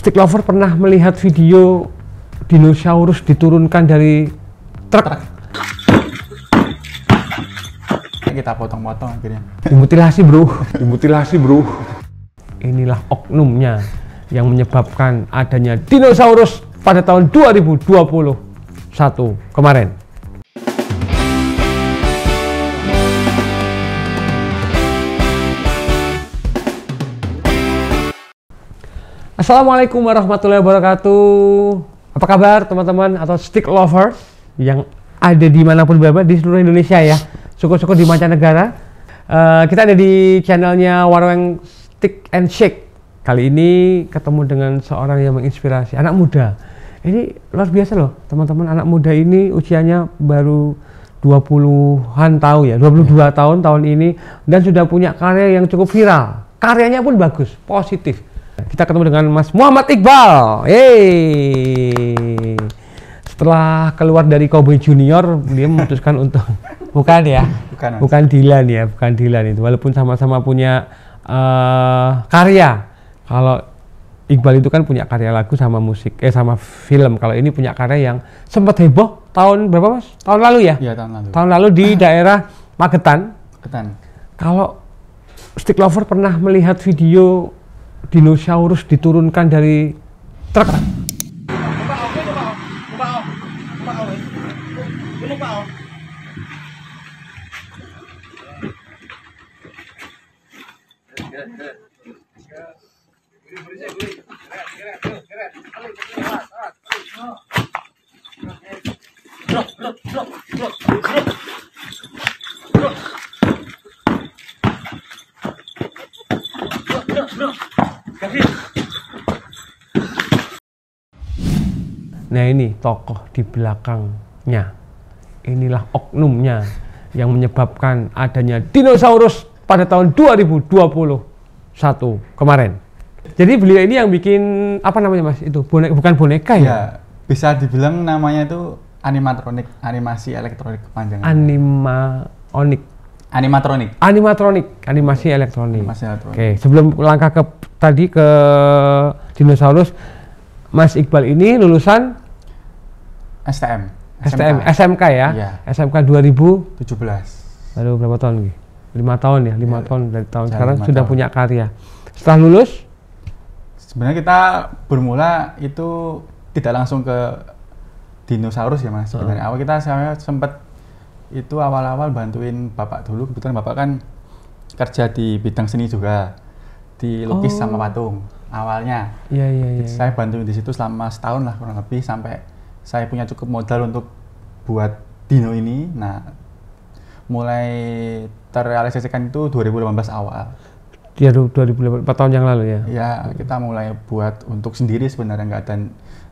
Stick Lover pernah melihat video dinosaurus diturunkan dari truk. Kita potong-potong akhirnya. Dimutilasi bro, dimutilasi bro. Inilah oknumnya yang menyebabkan adanya dinosaurus pada tahun 2021 kemarin. Assalamualaikum warahmatullahi wabarakatuh. Apa kabar teman-teman atau Stick Lovers yang ada dimanapun berada di seluruh Indonesia ya, syukur-syukur di mancanegara. Kita ada di channelnya Warweng Stick and Shake. Kali ini ketemu dengan seorang yang menginspirasi, anak muda. Ini luar biasa loh teman-teman, anak muda ini usianya baru 20-an tahun ya, 22 tahun ini, dan sudah punya karya yang cukup viral. Karyanya pun bagus, positif. Kita ketemu dengan Mas Muhammad Iqbal. Setelah keluar dari Cowboy Junior, dia memutuskan untuk bukan Dylan ya, bukan Dylan itu. Walaupun sama-sama punya karya. Kalau Iqbal itu kan punya karya lagu sama musik, sama film. Kalau ini punya karya yang sempat heboh tahun berapa Mas? Tahun lalu ya? Iya, tahun lalu. Tahun lalu di daerah Magetan. Magetan. Kalau Stick Lover pernah melihat video dinosaurus diturunkan dari truk. Nah ini tokoh di belakangnya, inilah oknumnya yang menyebabkan adanya dinosaurus pada tahun 2021 kemarin. Jadi beliau ini yang bikin apa namanya Mas? Itu bukan boneka ya? Ya, bisa dibilang namanya itu animatronik, animasi elektronik kepanjangan. Animatronik, animasi elektronik. Oke, sebelum langkah tadi ke dinosaurus, Mas Iqbal ini lulusan SMK ya? Iya. SMK 2017. Lalu berapa tahun lagi? 5 tahun ya? 5 tahun dari tahun sekarang sudah punya karya. Setelah lulus? Sebenarnya kita bermula itu tidak langsung ke dinosaurus ya Mas. Sebenarnya saya sempat itu awal-awal bantuin Bapak dulu. Kebetulan Bapak kan kerja di bidang seni juga, di lukis sama patung awalnya. Iya. Saya bantuin di situ selama setahun lah kurang lebih, sampai saya punya cukup modal untuk buat dino ini. Nah, mulai terrealisasikan itu 2018 awal. Dia 2018, 4 tahun yang lalu ya? Ya, kita mulai buat untuk sendiri sebenarnya, nggak ada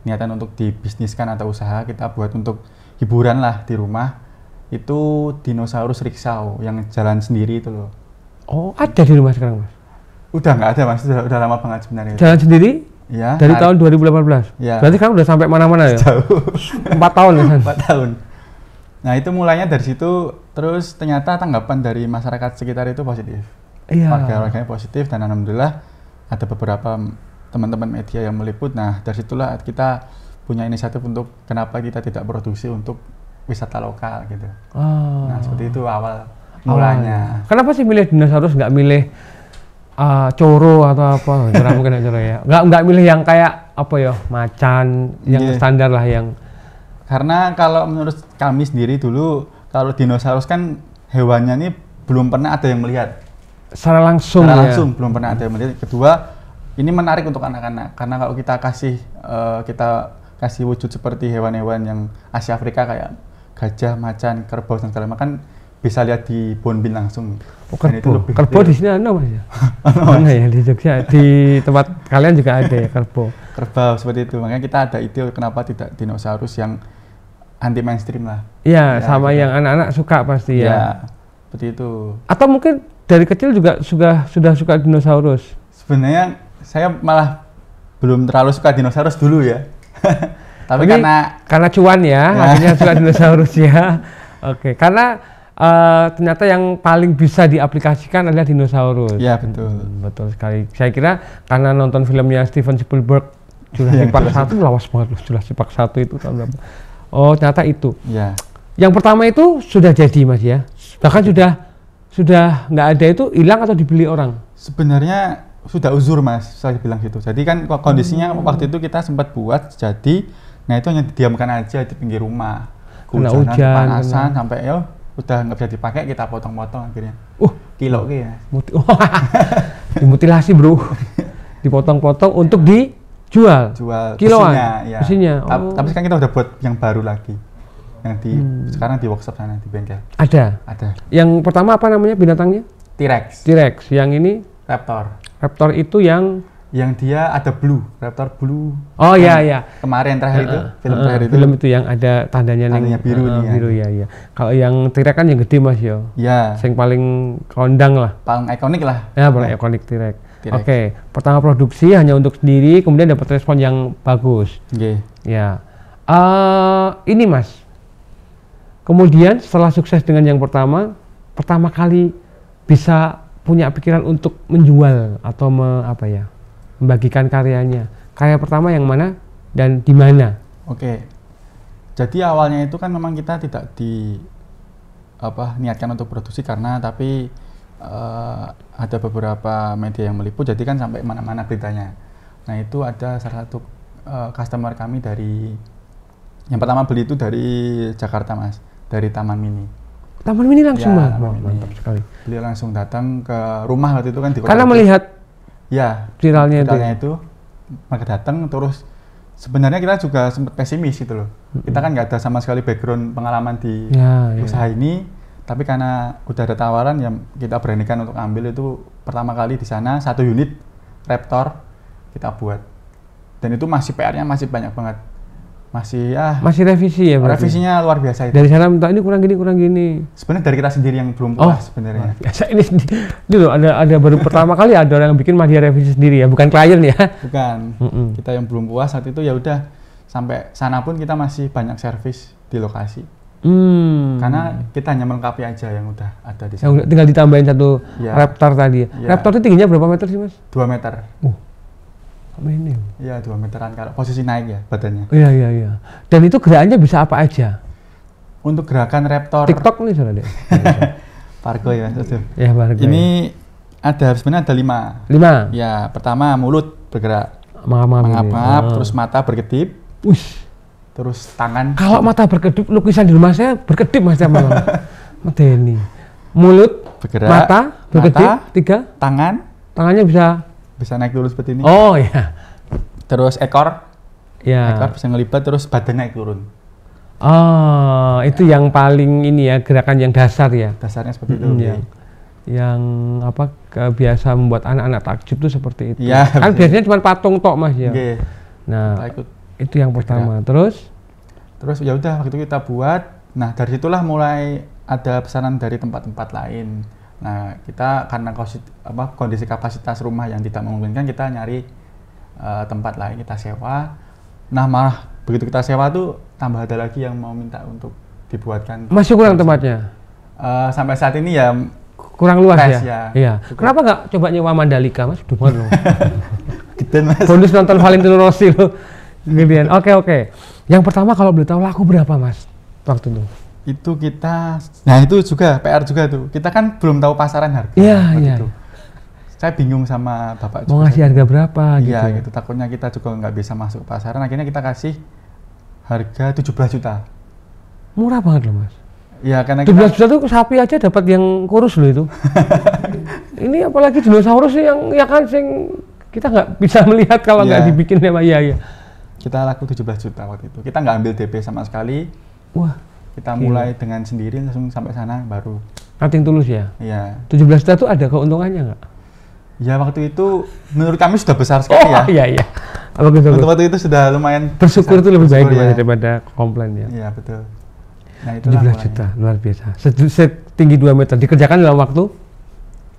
niatan untuk dibisniskan atau usaha. Kita buat untuk hiburan lah di rumah. Itu dinosaurus riksau yang jalan sendiri itu loh. Oh, ada di rumah sekarang Mas? Udah nggak ada Mas, udah lama banget sebenarnya. Jalan sendiri? Ya. Dari tahun 2018? Ya. Berarti kamu udah sampai mana-mana ya? Jauh. 4 tahun ya? 4 tahun. Nah itu mulainya dari situ, terus ternyata tanggapan dari masyarakat sekitar itu positif. Iya. Warga-warganya positif, dan alhamdulillah ada beberapa teman-teman media yang meliput. Nah dari situlah kita punya inisiatif untuk kenapa kita tidak produksi untuk wisata lokal gitu. Nah seperti itu awal mulanya. Kenapa sih milih dinosaurus, nggak milih coro atau apa? Jarang mungkin coro ya. Nggak milih yang kayak apa ya, macan yang standar lah yang. Karena kalau menurut kami sendiri dulu, kalau dinosaurus kan hewannya ini belum pernah ada yang melihat. Secara langsung belum pernah ada yang melihat. Kedua, ini menarik untuk anak-anak karena kalau kita kasih wujud seperti hewan-hewan yang Asia Afrika kayak gajah, macan, kerbau dan segala macam, kan bisa lihat di Bonbin langsung. Kerbau di sini ada Mas ya? Mana ya di Jogja, di tempat kalian juga ada ya kerbau. Kerbau seperti itu, makanya kita ada ide kenapa tidak dinosaurus yang anti mainstream lah. Iya, ya, sama yang anak-anak suka pasti ya. Seperti itu. Atau mungkin dari kecil juga sudah suka dinosaurus? Sebenarnya saya malah belum terlalu suka dinosaurus dulu ya. Tapi karena cuan ya, akhirnya suka dinosaurus ya. Oke, karena ternyata yang paling bisa diaplikasikan adalah dinosaurus. Iya betul. Betul sekali. Saya kira karena nonton filmnya Steven Spielberg Jurassic Park 1 lawas banget loh, Jurassic Park 1 itu tahun berapa? Oh, ternyata itu. Ya. Yang pertama itu sudah jadi Mas ya? Bahkan sudah nggak ada itu, hilang atau dibeli orang? Sebenarnya sudah uzur Mas, saya bilang gitu. Jadi kan kondisinya waktu itu kita sempat buat jadi, nah itu hanya didiamkan aja di pinggir rumah. Kena hujan, kepanasan, sampai ya udah nggak bisa dipakai, kita potong-potong akhirnya. Kilo ya. Dimutilasi bro, dipotong-potong untuk dijual. Jual kiloan, besinya. Tapi sekarang kita udah buat yang baru lagi, yang sekarang di workshop sana di bengkel. Ada. Yang pertama apa namanya binatangnya? T-Rex. Yang ini? Raptor. Raptor itu yang dia ada blue, Raptor blue. Oh iya. Kemarin terakhir itu, terakhir itu. Film itu yang ada tandanya biru nih. Biru ya. Kalau yang T-Rex kan yang gede Mas yo. Iya. Yang paling kondang lah. Paling ikonik lah. Ya, paling ikonik T-Rex. Oke, pertama produksi hanya untuk sendiri, kemudian dapat respon yang bagus. Ya. Ini Mas. Kemudian setelah sukses dengan yang pertama kali bisa punya pikiran untuk menjual atau membagikan karyanya. Karya pertama yang mana dan di mana? Oke. Jadi awalnya itu kan memang kita tidak niatkan untuk produksi tapi ada beberapa media yang meliput, jadi kan sampai mana-mana beritanya. Nah itu ada salah satu customer kami yang pertama beli itu dari Jakarta Mas, dari Taman Mini. Taman Mini langsung mantap sekali. Beliau langsung datang ke rumah waktu itu kan di kota. Karena melihat viralnya itu mereka datang, terus sebenarnya kita juga sempat pesimis gitu loh. Kita kan nggak ada sama sekali background pengalaman di usaha ini, tapi karena udah ada tawaran yang kita beranikan untuk ambil. Itu pertama kali di sana 1 unit Raptor kita buat, dan itu masih PR-nya masih banyak banget. Masih revisi ya berarti? Revisinya luar biasa itu. Dari sana minta ini kurang gini. Sebenarnya dari kita sendiri yang belum puas sebenarnya. Ini loh, ada baru pertama kali ada orang yang bikin dia revisi sendiri ya, bukan klien ya? Bukan. Kita yang belum puas saat itu ya udah, sampai sana pun kita masih banyak servis di lokasi. Karena kita hanya melengkapi aja yang udah ada di sana. Tinggal ditambahin satu Raptor tadi. Raptor itu tingginya berapa meter sih Mas? 2 meter. Ini. Iya 2 meteran kalau posisi naik ya badannya. Iya. Dan itu gerakannya bisa apa aja? Untuk gerakan Raptor. TikTok nih sudah deh. Pargo ya. Ya Pargo. Ini sebenarnya ada 5. Ya pertama mulut bergerak. Mengap-ngap, terus mata berkedip. Terus tangan. Kalau mata berkedip, lukisan di rumah saya berkedip Mas malam. Medeni. Mulut bergerak. Mata berkedip. 3. Tangannya bisa naik turun seperti ini. Oh iya. Terus ekor bisa ngelibat, terus badan naik turun. Oh, itu yang paling ini ya, gerakan yang dasar ya. Dasarnya seperti itu. Yang biasa membuat anak-anak takjub tuh seperti itu. Ya, kan biasanya cuma patung tok Mas ya. Nah, itu yang pertama. Terus ya udah waktu itu kita buat. Nah, dari situlah mulai ada pesanan dari tempat-tempat lain. Nah, kita karena kondisi kapasitas rumah yang tidak memungkinkan, kita nyari tempat lain, kita sewa. Nah, malah begitu kita sewa tuh tambah ada lagi yang mau minta untuk dibuatkan. Masih kurang tempatnya? Sampai saat ini ya kurang luas ya? Iya. Kenapa nggak coba nyewa Mandalika Mas? Duh, gitu Mas. Bonus nonton Valentino Rossi loh. Gedean. Oke. Yang pertama kalau boleh tahu laku berapa Mas waktu itu? Itu itu juga PR juga tuh. Kita kan belum tahu pasaran harga. Iya. Saya bingung sama bapak. Mau ngasih harga berapa gitu? Iya gitu. Takutnya kita juga nggak bisa masuk pasaran. Akhirnya kita kasih harga 17 juta. Murah banget loh Mas. Iya karena 17 juta tuh sapi aja dapat yang kurus loh itu. Ini apalagi dinosaurus yang kita nggak bisa melihat kalau nggak dibikin sama Kita laku 17 juta waktu itu. Kita nggak ambil DP sama sekali. Wah. Kita mulai dengan sendiri langsung sampai sana baru. Nothing tulus ya? Iya. 17 juta tuh ada keuntungannya nggak? Ya waktu itu menurut kami sudah besar sekali ya. Iya. Waktu itu sudah lumayan. Bersyukur itu lebih baik daripada komplain ya. Iya betul. Nah 17 juta luar biasa. Setinggi 2 meter dikerjakan dalam waktu?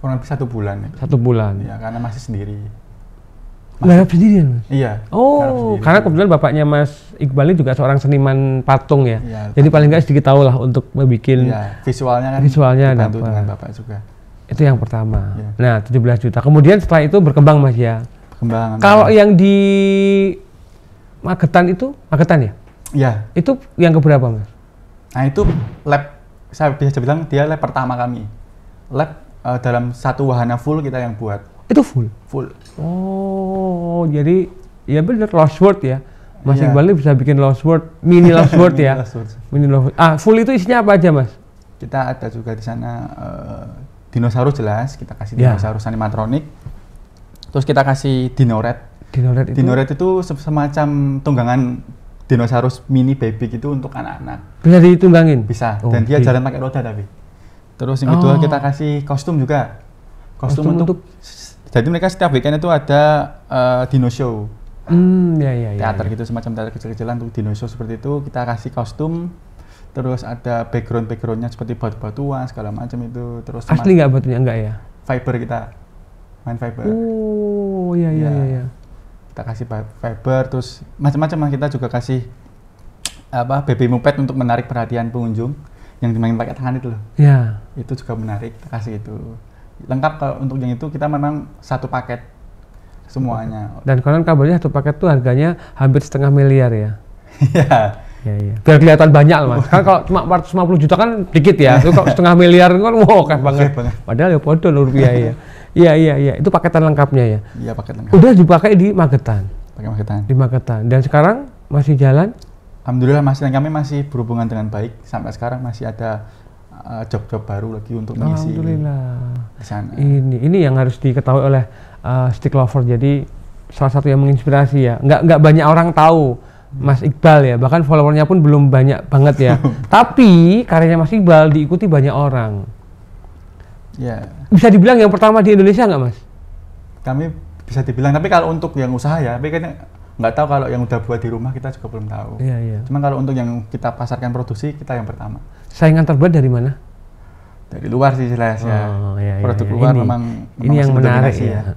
Kurang lebih 1 bulan. 1 bulan. Iya karena masih sendiri. Garap sendirian Mas? Iya. Oh, karena kebetulan bapaknya Mas Iqbal ini juga seorang seniman patung ya. Jadi paling nggak sedikit tahu lah untuk membuat visualnya dibantu dengan bapak juga. Itu yang pertama. Nah 17 juta. Kemudian setelah itu berkembang Mas ya. Berkembang. Kalau yang di Magetan ya? Iya. Itu yang keberapa Mas? Nah itu lab, saya bisa bilang dia lab pertama kami. Lab dalam satu wahana full kita yang buat. Itu full? Full. Oh, jadi ya bener Lost World ya. Mas Iya. Iqbal ini bisa bikin Lost World, mini Lost World ya. Mini Lost World. Full itu isinya apa aja Mas? Kita ada juga di sana dinosaurus jelas, kita kasih Ya. dinosaurus animatronik. Terus kita kasih dinoret. Dinoret itu semacam tunggangan dinosaurus mini baby gitu untuk anak-anak. bisa ditunggangin? Bisa. Oh, Dan dia oke. jalan pakai roda tapi. Terus yang kedua kita kasih kostum juga. Kostum untuk jadi mereka setiap weekend itu ada dino show. Ya. Teater gitu, semacam teater kecil-kecilan untuk dino show seperti itu. Kita kasih kostum. Terus ada background-backgroundnya seperti batu-batuan segala macam itu. Terus asli nggak batunya? Enggak ya? fiber kita. Main fiber. Oh, iya. Kita kasih fiber, terus macam-macam. Kita juga kasih baby moped untuk menarik perhatian pengunjung yang dimain pakai tangan itu loh. Ya. Itu juga menarik, kita kasih itu. Lengkap kalau untuk yang itu kita memang satu paket semuanya. Dan konon kabarnya satu paket tuh harganya hampir 500 miliar ya. Iya. Biar kelihatan banyak loh Mas. Kan kalau cuma 450 juta kan dikit ya. Itu kalau 500 miliar kan wow kan banget. Padahal ya podo rupiah ya. Iya. Itu paketan lengkapnya ya. Iya, paket lengkap. Udah dipakai di Magetan. Pakai Magetan. Di Magetan. Dan sekarang masih jalan? Alhamdulillah masih, dan kami masih berhubungan dengan baik. Sampai sekarang masih ada job-job baru lagi untuk mengisi di sana. Ini yang harus diketahui oleh stick lover. Jadi salah satu yang menginspirasi ya. Nggak banyak orang tahu Mas Iqbal ya. Bahkan followernya pun belum banyak banget ya. Tapi karyanya Mas Iqbal diikuti banyak orang. Ya. Bisa dibilang yang pertama di Indonesia nggak Mas? Kami bisa dibilang, tapi kalau untuk yang usaha ya, tapi kan nggak tahu kalau yang udah buat di rumah kita juga belum tahu. Iya. Cuman kalau untuk yang kita pasarkan produksi, kita yang pertama. Saingan terberat dari mana? Dari luar sih jelas ya. Iya. Produk luar memang ini yang menarik ya.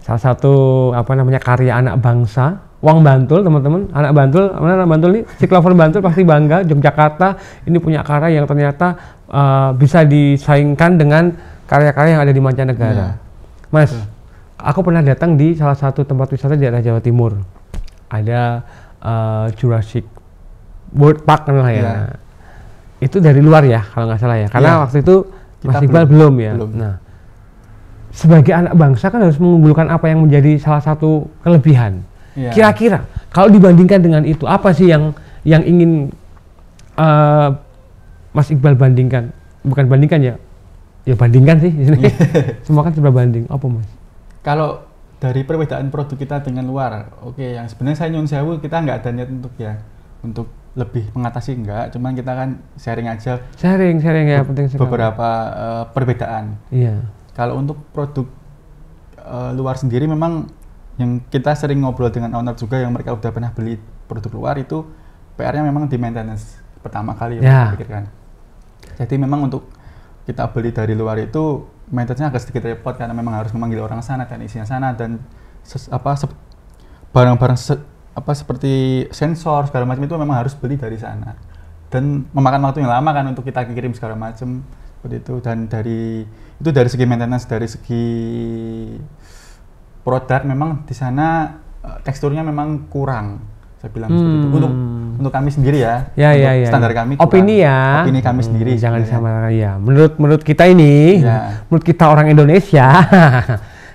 Salah satu karya anak bangsa, Wong Bantul teman-teman. Anak Bantul, mana anak Bantul nih? Stick lover Bantul pasti bangga. Yogyakarta ini punya karya yang ternyata bisa disaingkan dengan karya-karya yang ada di mancanegara. Mas, aku pernah datang di salah satu tempat wisata di daerah Jawa Timur. Ada Jurassic World Park kan lah ya. Itu dari luar ya kalau nggak salah ya. Karena waktu itu Mas Iqbal belum ya. Nah, sebagai anak bangsa kan harus mengumpulkan apa yang menjadi salah satu kelebihan. Kira-kira kalau dibandingkan dengan itu apa sih yang ingin Mas Iqbal bandingkan? Bukan bandingkan ya bandingkan sih. Semua kan sudah banding. Apa Mas? Kalau dari perbedaan produk kita dengan luar, yang sebenarnya saya nyun sewu, kita nggak ada niat untuk lebih mengatasi, enggak, cuman kita kan sharing aja. Sharing ya penting sekali. Beberapa perbedaan. Iya. Kalau untuk produk luar sendiri memang yang kita sering ngobrol dengan owner juga yang mereka udah pernah beli produk luar itu PR-nya memang di maintenance pertama kali yang kita pikirkan. Jadi memang untuk kita beli dari luar itu maintenance-nya agak sedikit repot karena memang harus memanggil orang sana, teknisinya sana, dan barang-barang seperti sensor segala macam itu memang harus beli dari sana dan memakan waktu yang lama kan untuk kita kirim segala macam seperti itu. Dan dari segi maintenance, dari segi produk memang di sana teksturnya memang kurang, saya bilang seperti itu untuk kami sendiri ya. Standar kami opini kami sendiri jangan disamakan ya. Menurut kita ini menurut kita orang Indonesia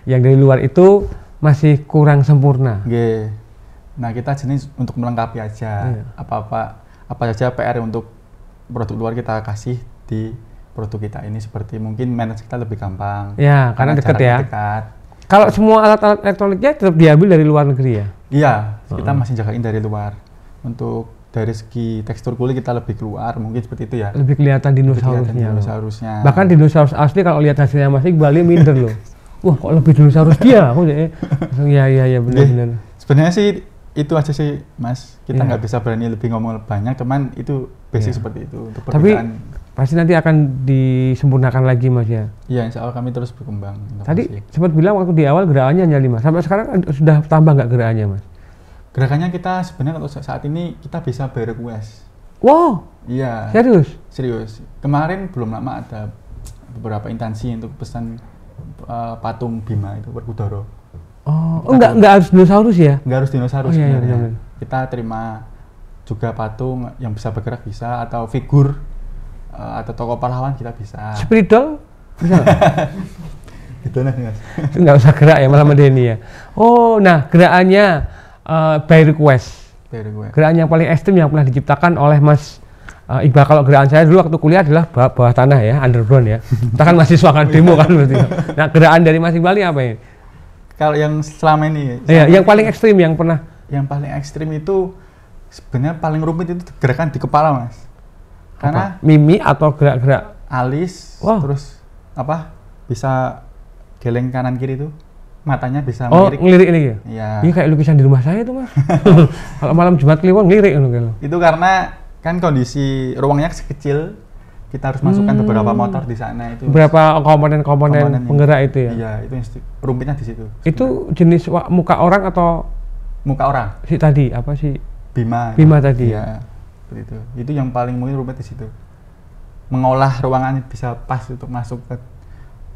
yang dari luar itu masih kurang sempurna. Nah, kita jenis untuk melengkapi aja apa saja PR untuk produk luar kita kasih di produk kita ini, seperti mungkin manage kita lebih gampang. Ya, karena dekat ya. Kalau semua alat-alat elektroniknya tetap diambil dari luar negeri ya? Iya, kita masih jagain dari luar. Untuk dari segi tekstur kulit kita lebih keluar, mungkin seperti itu ya. Lebih kelihatan dinosaurusnya. Bahkan dinosaurus asli kalau lihat hasilnya Mas Iqbal minder loh. Wah, kok lebih dinosaurus dia? Aku iya benar-benar. Sebenarnya sih itu aja sih Mas. Kita nggak bisa berani lebih ngomong banyak, cuman itu basic seperti itu untuk perbedaan. Tapi pasti nanti akan disempurnakan lagi Mas ya? Iya, insya Allah kami terus berkembang. Tadi sempat bilang waktu di awal gerakannya hanya 5, sampai sekarang sudah tambah nggak gerakannya Mas? Gerakannya kita sebenarnya kalau saat ini kita bisa by request. Wow! Iya. Serius. Kemarin belum lama ada beberapa instansi untuk pesan patung Bima itu Werkudara. Oh, enggak harus dinosaurus ya? Enggak harus dinosaurus iya, sebenarnya. Kita terima juga patung yang bisa bergerak bisa, atau figur atau tokoh pahlawan kita bisa. Spirit doll? Bisa. Gitu nah, Mas. Nggak usah gerak ya, malah medeni ya. Oh, nah gerakannya by request. Gerakan yang paling ekstrim yang pernah diciptakan oleh Mas Iqbal. Kalau gerakan saya dulu waktu kuliah adalah bawah tanah ya, underground ya. Kita kan mahasiswa kan demo kan berarti. Nah, gerakan dari Mas Iqbal ini apa ya? Kalau yang selama ini. Iya, yang paling ekstrim yang pernah. Yang paling ekstrim itu sebenarnya paling rumit itu gerakan di kepala, Mas. Karena mimi atau gerak-gerak alis, terus apa? Bisa geleng kanan kiri itu. Matanya bisa ngelirik ini ya? Iya. Ini kayak lukisan di rumah saya tuh, Mas. Kalau malam Jumat Kliwon ngelirik gitu. Itu karena kan kondisi ruangnya kecil, kita harus masukkan beberapa motor di sana itu. Beberapa komponen penggerak itu ya? Iya, itu rumitnya di situ. Itu jenis muka orang atau muka orang? Si tadi apa sih? Bima tadi. Iya, seperti itu. Itu yang paling mungkin rumit di situ. Mengolah ruangan bisa pas untuk masuk ke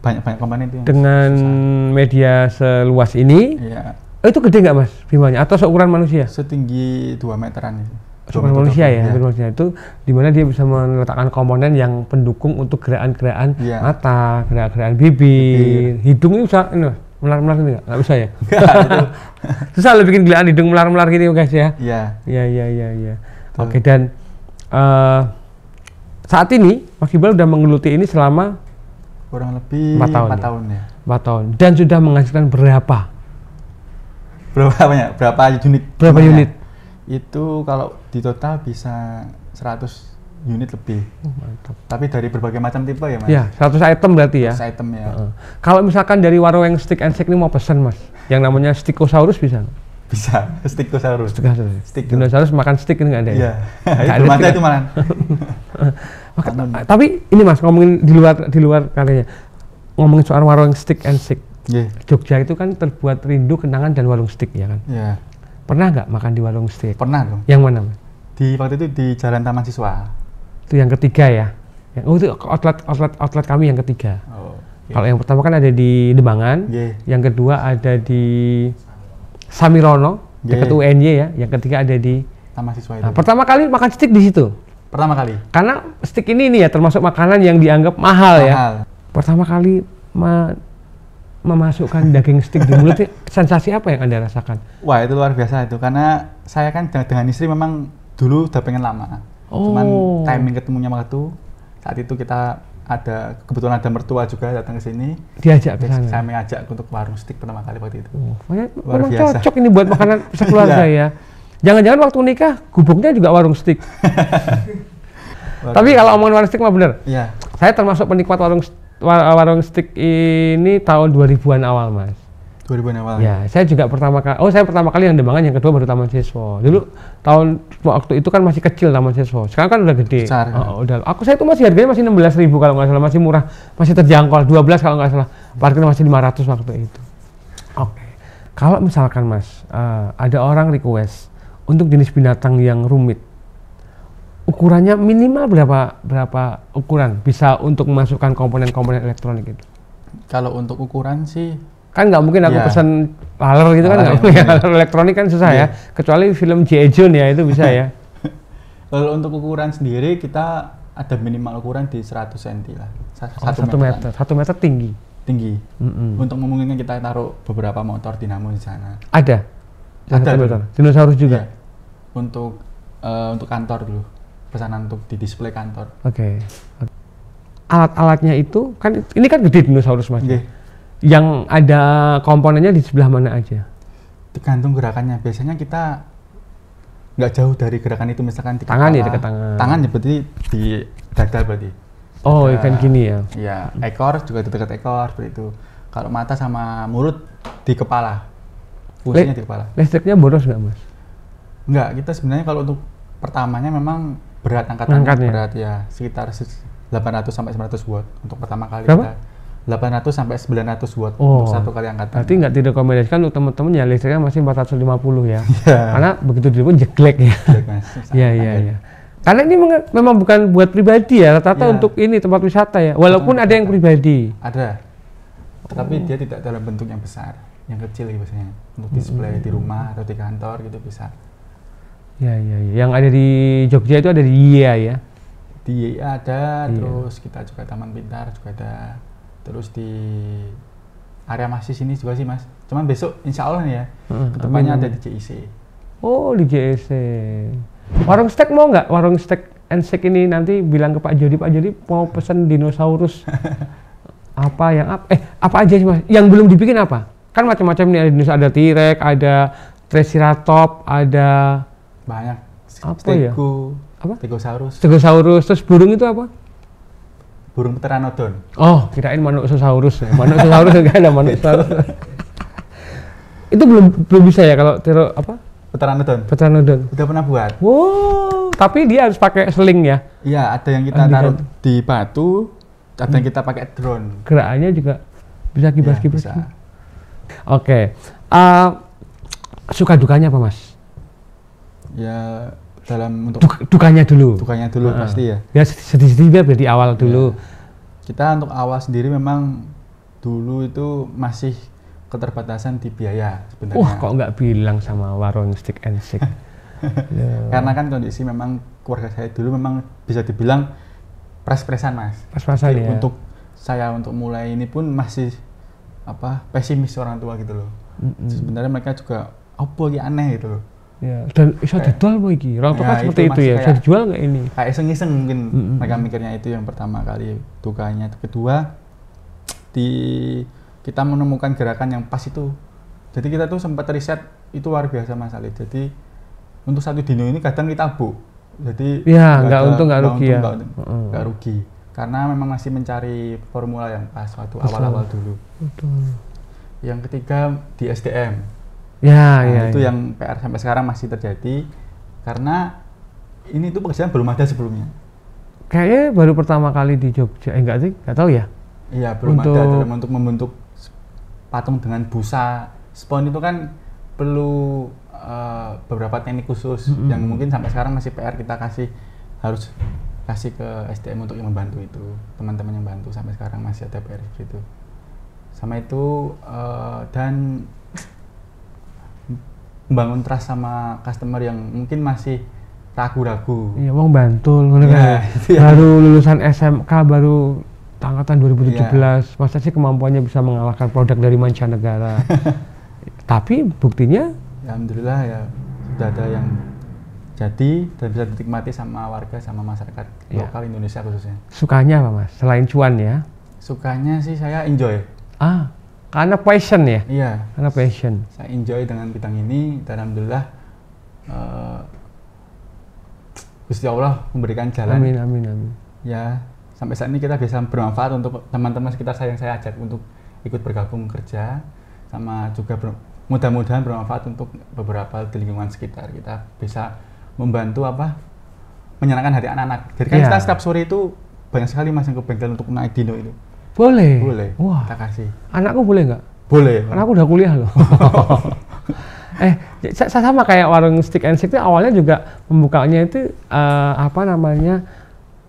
banyak komponen itu. Dengan susah. Media seluas ini. Iya. Itu gede nggak Mas Bimanya? Atau seukuran manusia? Setinggi 2 meteran itu. Seukuran manusia ya, manusia itu dimana dia bisa meletakkan komponen yang pendukung untuk gerakan-gerakan mata, gerakan bibir, hidung itu bisa melar-melar ini nggak bisa ya? Susah lo bikin gerakan hidung melar-melar gini guys ya? Iya. Oke, dan saat ini Mas Iqbal udah menggeluti ini selama kurang lebih 4 tahun ya. 4 tahun. Dan sudah menghasilkan berapa? Berapa unit? Berapa unit? Itu kalau di total bisa 100 unit lebih. Mantap. Tapi dari berbagai macam tipe ya, Mas? Ya, 100 item berarti ya? 100 item ya. Kalau misalkan dari warung yang stick and shake ini mau pesen, Mas, yang namanya Stikosaurus bisa? Bisa, Stikosaurus. Dinosaurus makan stick ini nggak ada ya? Iya, belum ada itu malah. Tapi ini Mas, ngomongin di luar karyanya, ngomongin soal warung stick and shake. Jogja itu kan terbuat rindu, kenangan, dan warung stick ya kan? Iya. Pernah nggak makan di warung steak? Pernah dong. Yang mana? Waktu itu di Jalan Taman Siswa. Itu yang ketiga ya? Itu outlet kami yang ketiga. Kalau yang pertama kan ada di Demangan, yang kedua ada di Samirono, dekat UNY ya, yang ketiga ada di Taman Siswa itu. Nah, pertama kali makan steak di situ? Pertama kali. Karena steak ini ya termasuk makanan yang dianggap mahal ya. Pertama kali memasukkan daging steak di mulut, sensasi apa yang Anda rasakan? Wah, itu luar biasa itu, karena saya kan dengan istri memang dulu udah pengen lama. Cuman timing ketemunya waktu saat itu kita kebetulan ada mertua juga datang ke sini. Diajak ke sana. Saya mengajak untuk warung steak pertama kali waktu itu. Luar biasa. Cocok ini buat makanan sekeluarga ya. Jangan-jangan waktu nikah gubuknya juga warung steak. Tapi kalau omongin warung steak mah bener. Iya. Saya termasuk penikmat warung steak ini tahun 2000-an awal, Mas. 2000-an awal. Ya, saya juga pertama kali yang Demangan, yang kedua baru Taman Siswa. Dulu waktu itu kan masih kecil Taman Siswa. Sekarang kan udah gede. Udah. Saya itu masih harganya masih 16.000 kalau nggak salah, masih murah, masih terjangkau. 12 kalau nggak salah. Parkirnya masih 500 waktu itu. Oke. Kalau misalkan Mas, ada orang request untuk jenis binatang yang rumit, ukurannya minimal berapa ukuran bisa untuk memasukkan komponen-komponen elektronik itu? Kalau untuk ukuran sih kan nggak mungkin aku pesan laler gitu kan, nggak mungkin. Laler elektronik kan susah ya, kecuali film G.I. Jane ya itu bisa ya. Kalau untuk ukuran sendiri kita ada minimal ukuran di 100 cm lah. 1 meter. 1 meter tinggi. Untuk memungkinkan kita taruh beberapa motor dinamo di sana. Ada 1 meter. Dinosaurus juga. Iya. Untuk kantor dulu. Pesanan untuk di display kantor. Oke. Alat-alatnya itu kan ini kan gede dinosaurus Mas. Yang ada komponennya di sebelah mana aja? Tergantung gerakannya. Biasanya kita nggak jauh dari gerakan itu, misalkan di tangan ya, dekat tangan. Tangan ya berarti di dada berarti. Oh, ikan gini ya. Iya, ekor juga dekat ekor seperti itu. Kalau mata sama mulut di kepala. Fungsinya di kepala. Listriknya boros nggak, Mas? Nggak, kita sebenarnya kalau untuk pertamanya memang berat angkatannya. Berat ya, sekitar 800 sampai 900 watt untuk pertama kali. Berapa? 800 sampai 900 watt untuk satu kali angkatan. Berarti nggak direkomendasikan untuk teman-teman ya, listriknya masih 450 ya. Karena begitu dia pun jeglek ya. Iya. Karena ini memang bukan buat pribadi ya, rata-rata untuk ini tempat wisata ya. Walaupun ada yang pribadi. Ada. Tetapi dia tidak dalam bentuk yang besar. yang kecil gitu biasanya untuk display di rumah atau di kantor gitu bisa. Ya. Yang ada di Jogja itu ada di IEA ya? Di IEA ada, terus kita juga Taman Pintar juga ada, terus di area masih sini juga sih Mas. Cuman besok insya Allah nih ya, kedepannya ada di JIC. Oh di JIC. Warung steak mau nggak? Warung steak and shake ini nanti bilang ke Pak Jody mau pesen dinosaurus. Apa aja sih Mas? Yang belum dibikin apa? Kan macam-macam nih, ada T-Rex, ada Triceratops, ada banyak. Apa ya? Apa? Stegosaurus. Terus burung itu apa? Burung pteranodon. Oh, kirain Manuksosaurus. Manuksosaurus enggak ada Manuksosaurus. Itu belum bisa ya kalau Pteranodon. Udah pernah buat. Wow, tapi dia harus pakai seling ya? Iya, ada yang kita taruh di batu, ada yang kita pakai drone. Gerakannya juga bisa kibas-kibas. Ya, Oke. Suka dukanya apa Mas? Ya dalam untuk dukanya dulu pasti ya. Ya sedih-sedih biar di awal dulu. Ya. Kita untuk awal sendiri memang dulu itu masih keterbatasan di biaya sebenarnya. Kok nggak bilang sama warung stick and shake? Karena kan kondisi memang keluarga saya dulu memang bisa dibilang pres-presan Mas. Pres-presan ya. Untuk saya untuk mulai ini pun masih pesimis orang tua gitu loh. Sebenarnya mereka juga ya aneh gitu loh. Ya, dan bisa dijual boy iki. Orang tua kan seperti itu ya. Bisa dijual nggak ini? Kayak iseng-iseng mungkin mereka mikirnya itu yang pertama kali dukanya. Kedua, kita menemukan gerakan yang pas itu. Jadi kita tuh sempat riset itu luar biasa Mas Ali. Jadi untuk satu dino ini kadang kita book. Jadi nggak untung nggak rugi ya. Nggak rugi. Karena memang masih mencari formula yang pas waktu awal-awal dulu. Betul. Yang ketiga di SDM. Itu yang PR sampai sekarang masih terjadi karena ini tuh pekerjaan belum ada sebelumnya. Kayaknya baru pertama kali di Jogja, enggak sih? Enggak tahu ya? Iya, belum ada dalam untuk membentuk patung dengan busa. Spon itu kan perlu beberapa teknik khusus yang mungkin sampai sekarang masih PR kita harus kasih ke SDM untuk yang membantu itu. Teman-teman yang bantu sampai sekarang masih ada PR gitu. Sama itu dan membangun trust sama customer yang mungkin masih ragu-ragu. Iya, wong Bantul ngono kan. Baru lulusan SMK baru angkatan 2017. Masa sih kemampuannya bisa mengalahkan produk dari mancanegara. Tapi buktinya alhamdulillah ya sudah ada yang jadi dan bisa dinikmati sama warga sama masyarakat lokal Indonesia khususnya. Sukanya apa Mas? Selain cuan ya? Sukanya sih saya enjoy. Karena passion ya? Iya. Karena passion. Saya enjoy dengan bidang ini dan alhamdulillah Gusti Allah memberikan jalan. Amin. Ya, sampai saat ini kita bisa bermanfaat untuk teman-teman sekitar saya yang saya ajak untuk ikut bergabung kerja sama juga mudah-mudahan bermanfaat untuk beberapa di lingkungan sekitar. Kita bisa membantu menyenangkan hati anak-anak. Jadi kan kita setiap sore itu banyak sekali Mas yang ke bengkel untuk naik dino itu. Boleh. Wah. Kita kasih. Anakku boleh nggak? Boleh. Anakku udah kuliah loh. Sama kayak warung stick and shake itu awalnya juga pembukanya itu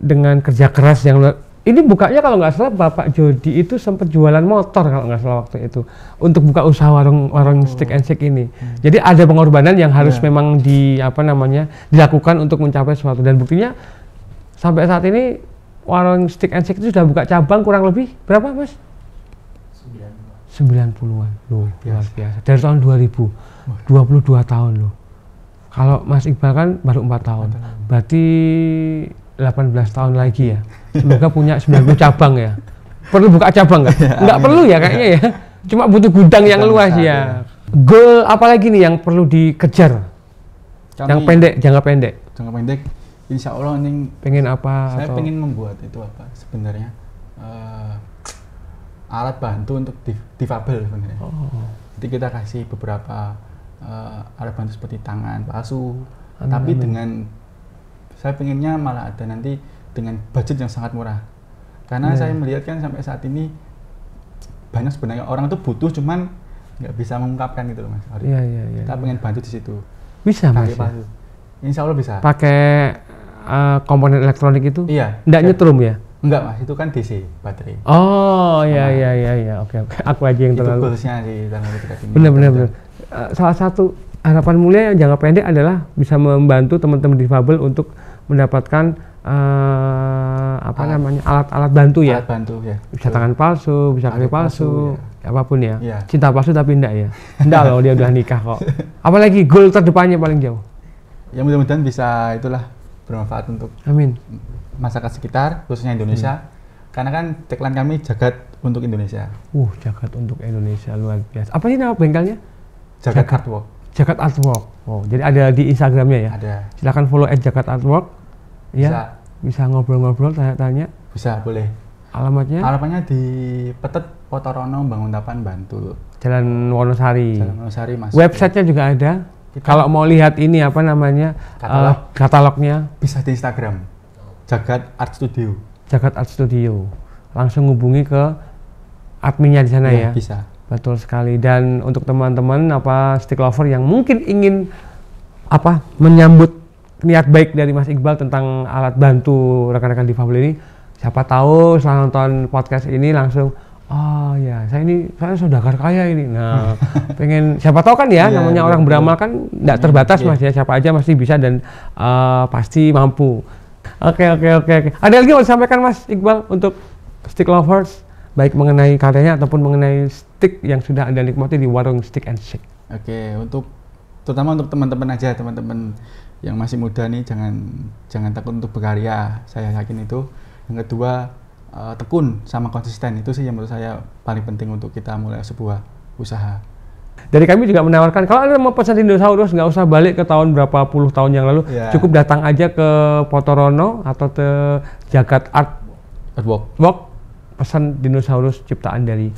dengan kerja keras yang ini bukanya kalau nggak salah Bapak Jody itu sempat jualan motor kalau nggak salah waktu itu untuk buka usaha warung stick and shake ini. Jadi ada pengorbanan yang harus memang dilakukan untuk mencapai sesuatu dan buktinya sampai saat ini warung stick and shake itu sudah buka cabang kurang lebih berapa Mas? 90-an loh, luar biasa. Dari tahun 2000, 22 tahun loh. Kalau Mas Iqbal kan baru 4 tahun, berarti 18 tahun lagi ya. Semoga punya 90 cabang ya. Perlu buka cabang nggak? Nggak perlu ya kayaknya ya. Cuma butuh gudang yang luas ya. Goal apa lagi nih yang perlu dikejar? Yang pendek, jangka pendek. Jangka pendek. Insya Allah nih pengen apa? Saya pengen membuat itu sebenarnya alat bantu untuk difabel sebenarnya. Jadi kita kasih beberapa alat bantu seperti tangan palsu, tapi dengan saya pengennya malah ada nanti dengan budget yang sangat murah. Karena saya melihat kan sampai saat ini banyak sebenarnya orang itu butuh cuman nggak bisa mengungkapkan gitu loh Mas. Kita pengen bantu di situ. Bisa Mas. Insya Allah bisa. Pakai komponen elektronik itu? Iya. Nggak nyetrum ya? Enggak mas, itu kan DC baterai. Oh iya. Oke. Aku aja yang itu terlalu. Itu goalsnya di tahun 2023 ini. Benar. Salah satu harapan mulia yang jangka pendek adalah bisa membantu teman-teman difabel untuk mendapatkan alat-alat bantu ya. Alat bantu ya. Bisa tangan palsu, bisa kaki palsu, ya. apapun ya. Ya. Cinta palsu tapi enggak ya. Enggak loh, dia udah nikah kok. Apalagi goal terdepannya paling jauh. Ya mudah-mudahan bisa itulah bermanfaat untuk Amin. masyarakat sekitar, khususnya Indonesia. Karena kan tagline kami jagat untuk Indonesia. Jagat untuk Indonesia, luar biasa. Apa sih nama bengkelnya? Jagat Artwork. Jagat Artwork. Oh, jadi ada di Instagramnya ya? Ada. Silakan follow @jagat artwork. Ya. Bisa ngobrol-ngobrol, tanya-tanya. Bisa, boleh. Alamatnya? Alamatnya di Petet Potorono Banguntapan Bantul. Jalan Wonosari. Jalan Wonosari Mas. Websitenya juga ada. Kalau mau lihat ini katalognya bisa di Instagram. Jagat Art Studio. Jagat Art Studio. Langsung hubungi ke adminnya di sana ya. Bisa. Betul sekali. Dan untuk teman-teman stick lover yang mungkin ingin menyambut niat baik dari Mas Iqbal tentang alat bantu rekan-rekan difabel ini, siapa tahu setelah nonton podcast ini langsung saya saudagar kaya ini. Nah, pengen siapa tahu kan ya, namanya orang beramal kan tidak terbatas Mas ya, siapa aja masih bisa dan pasti mampu. Oke. Ada lagi mau disampaikan Mas Iqbal untuk stick lovers, baik mengenai karyanya ataupun mengenai stick yang sudah Anda nikmati di warung Stick and Shake? Oke, terutama untuk teman-teman aja, teman-teman yang masih muda nih, jangan takut untuk berkarya. Saya yakin itu. Yang kedua, tekun sama konsisten, itu sih yang menurut saya paling penting untuk kita mulai sebuah usaha. Dari kami juga menawarkan, kalau Anda mau pesan dinosaurus, nggak usah balik ke tahun berapa puluh tahun yang lalu, cukup datang aja ke Potorono atau ke Jagat Artwork, pesan dinosaurus ciptaan dari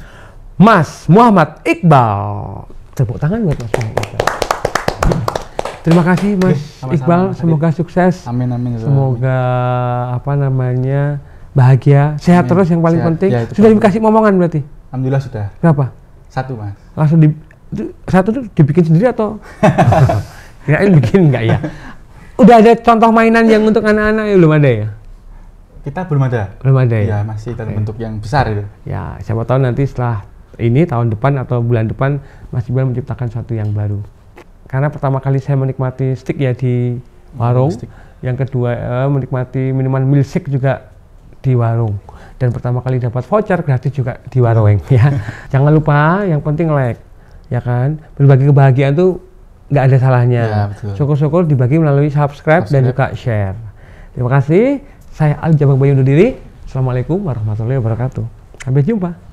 Mas Muhammad Iqbal. Tepuk tangan buat Mas Muhammad Iqbal. Terima kasih Mas Iqbal, semoga sukses. Amin. Semoga bahagia, sehat terus yang paling penting. Ya, sudah dikasih momongan berarti? Alhamdulillah sudah. Berapa? 1 Mas. Langsung satu tuh dibikin sendiri atau? Kirain bikin enggak ya? Udah ada contoh mainan yang untuk anak-anak belum ada ya? Kita belum ada. Belum ada ya? Ya masih dalam bentuk yang besar itu. Ya siapa tahu nanti setelah ini tahun depan atau bulan depan Mas Iqbal menciptakan sesuatu yang baru. Karena pertama kali saya menikmati stick ya di warung, yang kedua menikmati minuman milkshake juga di warung, dan pertama kali dapat voucher gratis juga di warung ya. Jangan lupa, yang penting like, ya kan. Berbagi kebahagiaan tuh nggak ada salahnya. Ya, syukur-syukur dibagi melalui subscribe dan juga share. Terima kasih. Saya Ali Jabang Bayu undur diri. Assalamualaikum warahmatullahi wabarakatuh. Sampai jumpa.